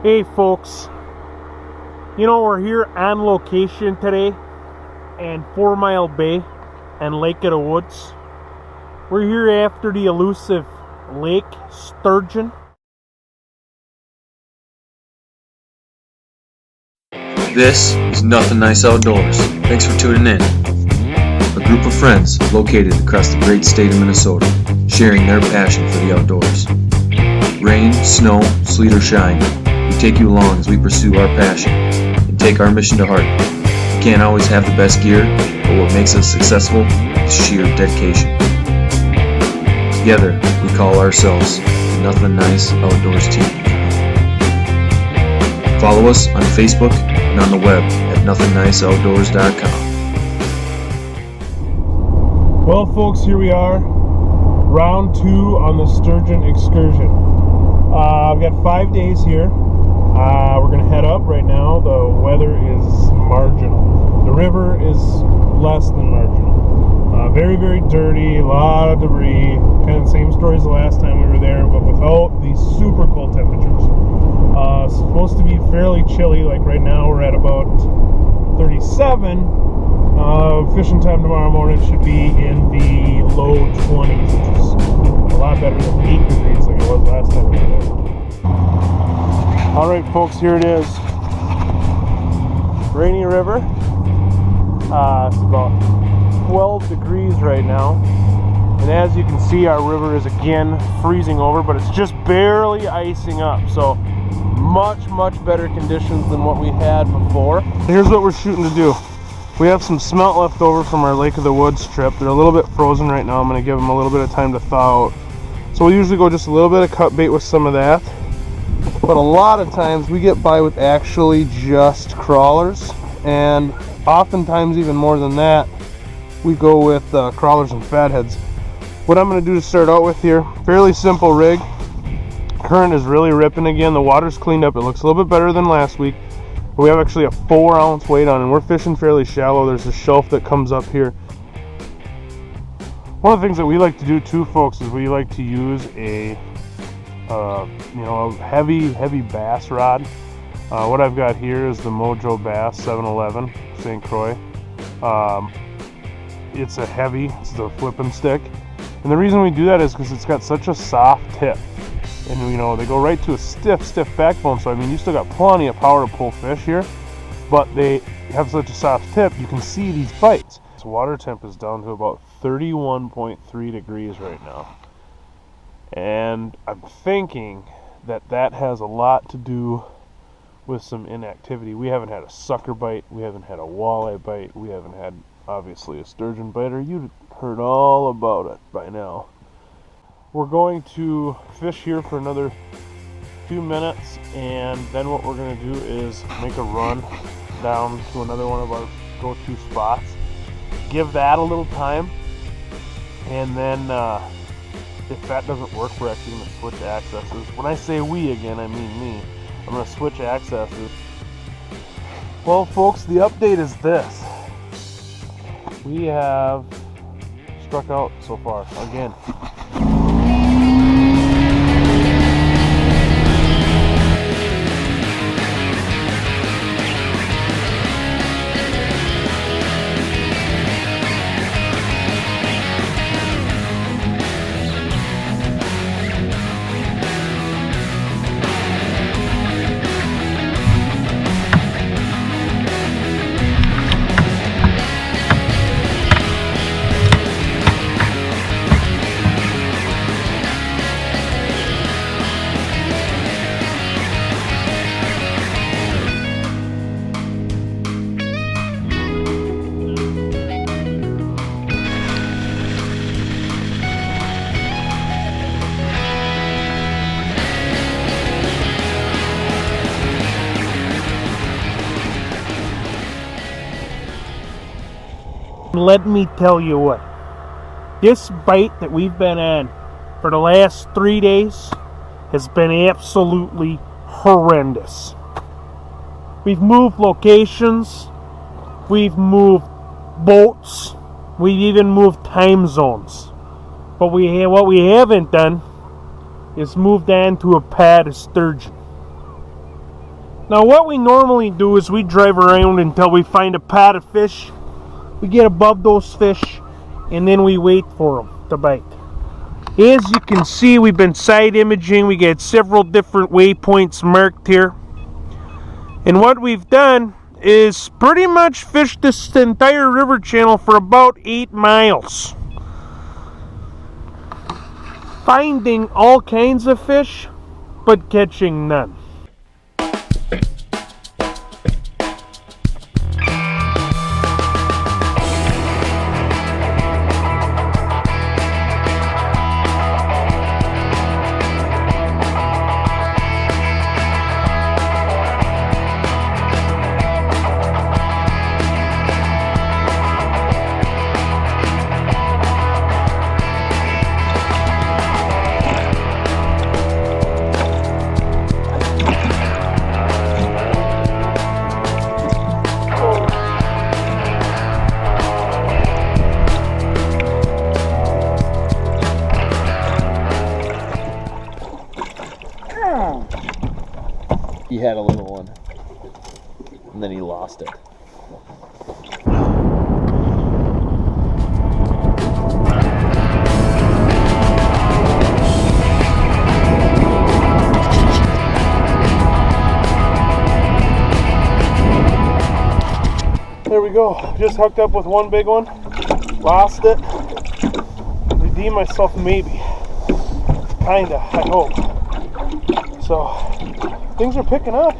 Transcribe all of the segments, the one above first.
Hey folks, you know, we're here on location today in 4 Mile Bay and Lake of the Woods. We're here after the elusive Lake Sturgeon. This is Nothin Nice Outdoors. Thanks for tuning in. A group of friends located across the great state of Minnesota, sharing their passion for the outdoors. Rain, snow, sleet or shine, we take you along as we pursue our passion and take our mission to heart. We can't always have the best gear, but what makes us successful is sheer dedication. Together, we call ourselves the Nothin Nice Outdoors Team. Follow us on Facebook and on the web at nothinniceoutdoors.com. Well folks, here we are, round 2 on the Sturgeon Excursion. I've got 5 days here. We're going to head up right now. The weather is marginal. The river is less than marginal. Very, very dirty, a lot of debris. Kind of the same story as the last time we were there, but without these super cold temperatures. It's supposed to be fairly chilly, like right now we're at about 37. Fishing time tomorrow morning should be in the low 20s, which is a lot better than 8 degrees like it was last time we were there. Alright folks, here it is. Rainy River. It's about 12 degrees right now. And as you can see, our river is again freezing over, but it's just barely icing up. So much better conditions than what we had before. Here's what we're shooting to do. We have some smelt left over from our Lake of the Woods trip. They're a little bit frozen right now. I'm going to give them a little bit of time to thaw out. So we usually go just a little bit of cut bait with some of that. But a lot of times we get by with actually just crawlers. And oftentimes even more than that, we go with crawlers and fatheads. What I'm going to do to start out with here, fairly simple rig. Current is really ripping again. The water's cleaned up. It looks a little bit better than last week. We have actually a 4-ounce weight on, and we're fishing fairly shallow. There's a shelf that comes up here. One of the things that we like to do too, folks, is we like to use a heavy bass rod. What I've got here is the Mojo Bass 711 St. Croix. It's the flipping stick. And the reason we do that is because it's got such a soft tip. And they go right to a stiff backbone, so I mean you still got plenty of power to pull fish here, but they have such a soft tip you can see these bites. So water temp is down to about 31.3 degrees right now, and I'm thinking that has a lot to do with some inactivity. We haven't had a sucker bite, we haven't had a walleye bite, we haven't had obviously a sturgeon bite, or you'd heard all about it by now. We're going to fish here for another few minutes, and then what we're going to do is make a run down to another one of our go-to spots. Give that a little time, and then if that doesn't work, we're actually going to switch accesses. When I say we again, I mean me. I'm going to switch accesses. Well, folks, the update is this. We have struck out so far again. Let me tell you what, this bite that we've been on for the last 3 days has been absolutely horrendous. We've moved locations, we've moved boats, we've even moved time zones. But what we haven't done is moved on to a pad of sturgeon. Now what we normally do is we drive around until we find a pad of fish. We get above those fish and then we wait for them to bite. As you can see, we've been side imaging. We get several different waypoints marked here. And what we've done is pretty much fished this entire river channel for about 8 miles. Finding all kinds of fish, but catching none. He had a little one, and then he lost it. There we go. Just hooked up with one big one. Lost it. Redeemed myself maybe. Kinda, I hope. So, things are picking up.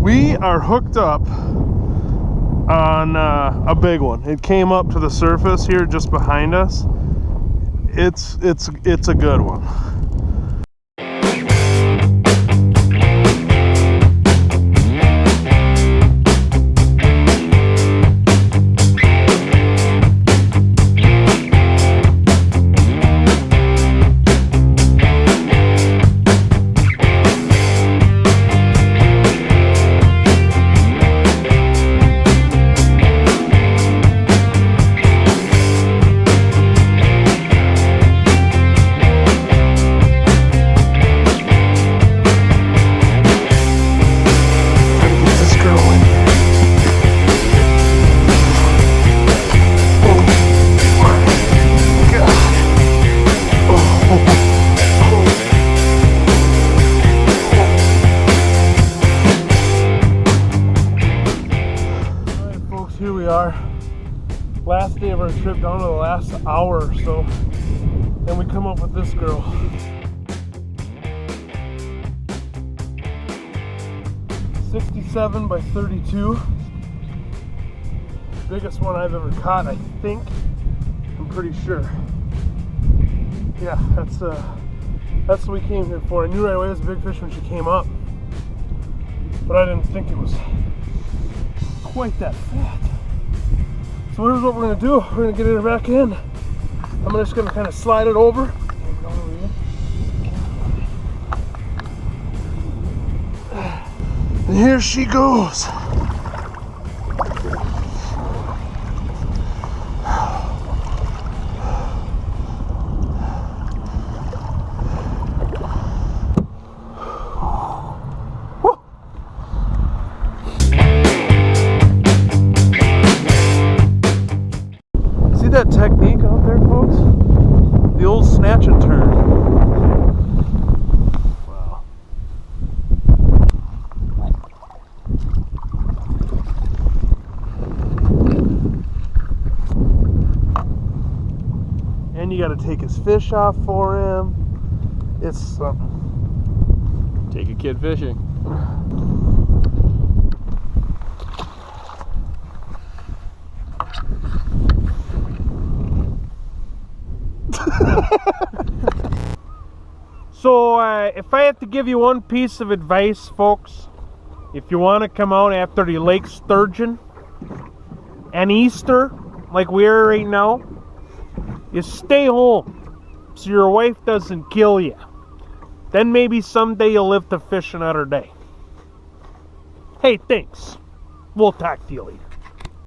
We are hooked up on a big one. It came up to the surface here just behind us. It's a good one. Here we are, last day of our trip, down to the last hour or so, and we come up with this girl. .67 by .32, biggest one I've ever caught, I think. I'm pretty sure. Yeah, that's what we came here for. I knew right away it was a big fish when she came up, but I didn't think it was quite that fat. So here's what we're going to do. We're going to get her back in. I'm just going to kind of slide it over. And here she goes. That technique catch a turn. Wow. And you got to take his fish off for him. It's something. Take a kid fishing. So, if I have to give you one piece of advice, folks, if you want to come out after the Lake Sturgeon and Easter, like we are right now, is stay home so your wife doesn't kill you. Then maybe someday you'll live to fish another day. Hey, thanks. We'll talk to you later.